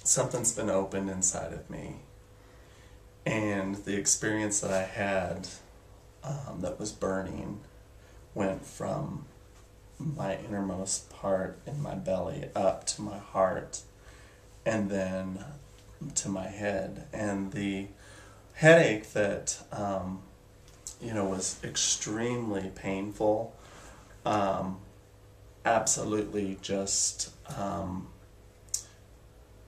Something's been opened inside of me, and the experience that I had that was burning went from my innermost part in my belly up to my heart and then to my head. And the headache that was extremely painful, absolutely just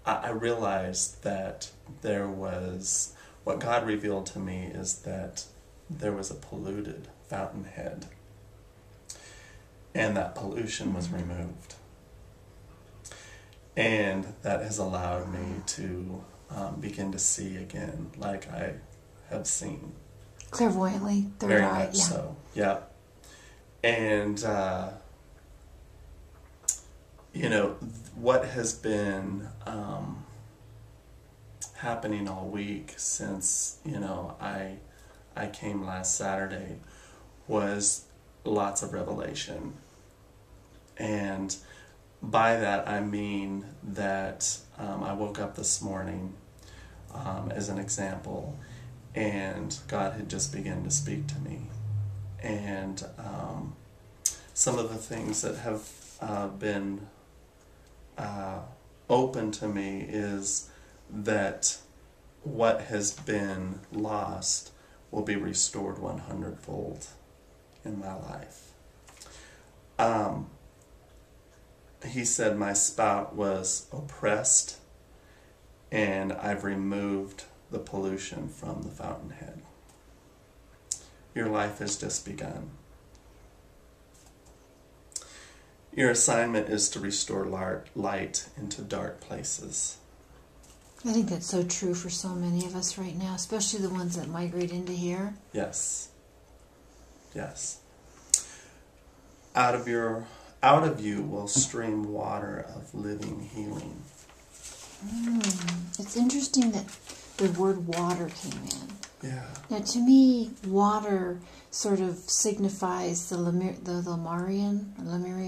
I realized that there was, what God revealed to me is that there was a polluted Fountainhead, and that pollution was removed. And that has allowed me to begin to see again like I have seen. Clairvoyantly, third Very eye, much so, yeah. And, what has been happening all week since, I came last Saturday was lots of revelation. And by that I mean that I woke up this morning, as an example, and God had just begun to speak to me. And some of the things that have been open to me is that what has been lost will be restored 100-fold in my life. He said my spout was oppressed, and I've removed the pollution from the Fountainhead. Your life has just begun. Your assignment is to restore light into dark places. I think that's so true for so many of us right now, especially the ones that migrate into here. Yes. Yes. Out of you will stream water of living healing. It's interesting that the word water came in. Yeah. Now, to me, water sort of signifies the Lemurian,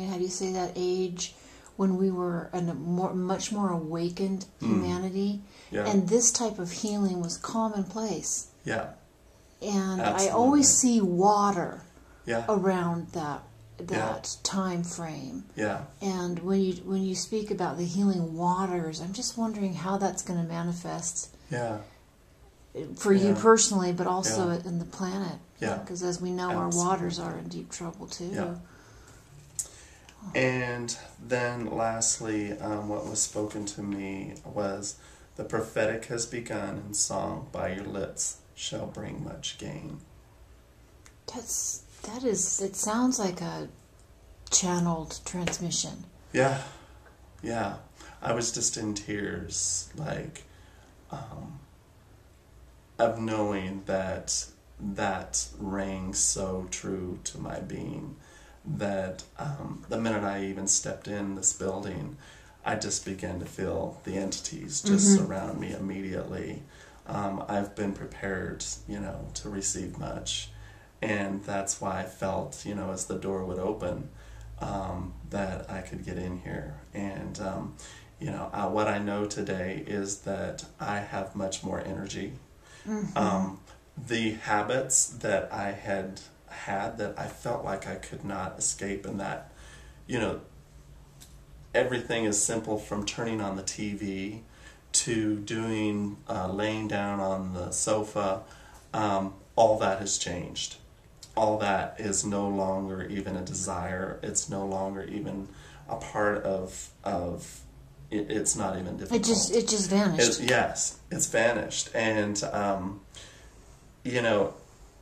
how do you say that, age, when we were a much more awakened humanity. Yeah. And this type of healing was commonplace. Yeah. And Absolutely. I always see water Yeah. around that time frame. Yeah. And when you speak about the healing waters, I'm just wondering how that's going to manifest. Yeah. For you personally, but also in the planet. Yeah. Because as we know, Absolutely. our waters are in deep trouble too. Yeah. And then lastly, what was spoken to me was, the prophetic has begun, and song by your lips shall bring much gain. It sounds like a channeled transmission. Yeah. Yeah. I was just in tears, of knowing that rang so true to my being, that the minute I even stepped in this building, I just began to feel the entities just surround me immediately. I've been prepared, to receive much, and that's why I felt, as the door would open, that I could get in here. And what I know today is that I have much more energy. The habits that I had that I felt like I could not escape, and that, everything is simple, from turning on the TV to doing, laying down on the sofa, all that has changed. All that is no longer even a desire. It's no longer even a part of it's not even difficult. It just vanished. Yes, it's vanished. And,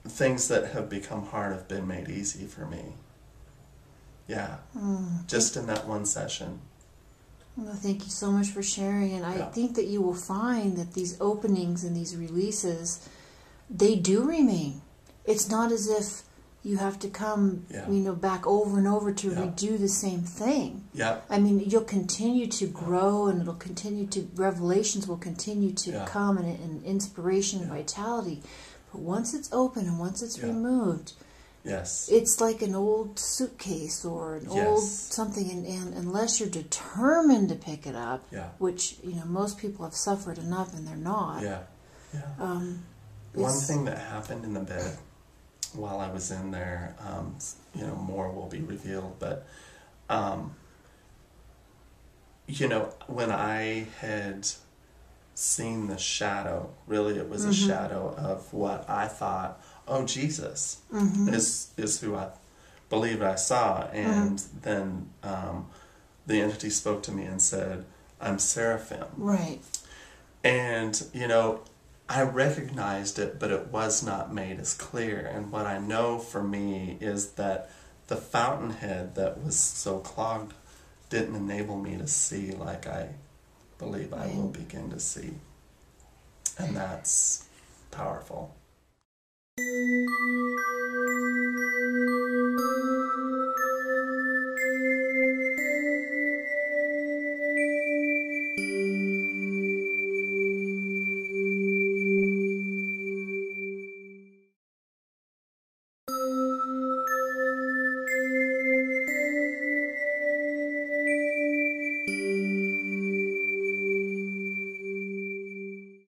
things that have become hard have been made easy for me. Yeah, just in that one session. Well, thank you so much for sharing. And I think that you will find that these openings and these releases, they do remain. It's not as if you have to come, Yeah. back over and over to Yeah. redo the same thing. Yeah. I mean, you'll continue to grow, and it'll continue to, revelations will continue to Yeah. come, and inspiration and Yeah. vitality. But once it's open and once it's Yeah. removed, Yes. it's like an old suitcase or an Yes. old something, and unless you're determined to pick it up, Yeah. which, most people have suffered enough and they're not. Yeah. Yeah. One It's- thing that happened in the bed while I was in there, more will be revealed, but, when I had seen the shadow, really it was a shadow of what I thought, oh, Jesus is who I believed I saw. And then the entity spoke to me and said, I'm Seraphim. Right. And, I recognized it, but it was not made as clear. And what I know for me is that the fountainhead that was so clogged didn't enable me to see like I believe I will begin to see. And that's powerful.